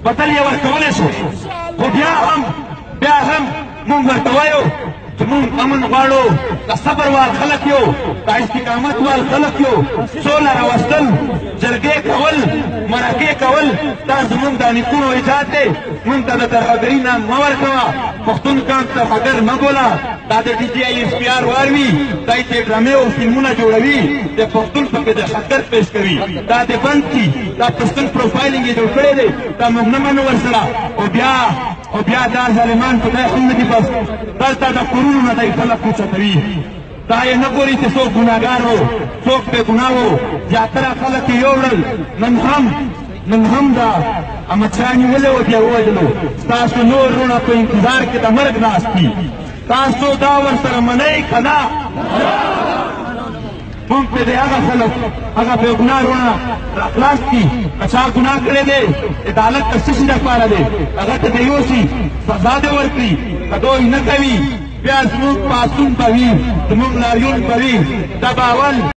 بدل یې ورکولی شو خو بیا هم مونږ ورته وایو چې مونږ امن غواړو د صبر وال خلک یو د استقامت وال خلک یو سوله راوستل جرګې کول مرکې کول دا زمونږ د نیکونو ایجاد دی مونږ ته د ترهګرۍ نام مه ورکوه پښتون قام ترهګر مه بوله دا د ډي جي آی ایس پي آر واروي دا یې ډرامې او فلمونه جوړوي د پښتون پکې د خطر پیش کوي دا د بند کي دا پښتون پروفایلینګ یې جوړ کړی دی دا موږ نه منو ورسره او بیا دا ظالمان خدای هم نه دي بس دلته د کورونو نه دی خلک اوچتوي دا یې نه ګوري چې څوک ګناهګار و څوک بې ګناه و زیاتره خلک یې یوړل نن هم دا احمدشاه نیولې وه بیا ووژلو ستاسو نور وروڼه په انتظار کې د مرګ ناست دي تاسو دا ورسره منئ که نه مونږ پې د هغه خلک هغه بې ګناه وروڼه راخلاص کړي که چا ګناه کړی دی عدالت د څه شي دپاره دی هغه ته د یوسي سزا دې ورکړي که دوی نه کوي بیا زموږ پاڅون به وي زموږ لاریون به وي د باول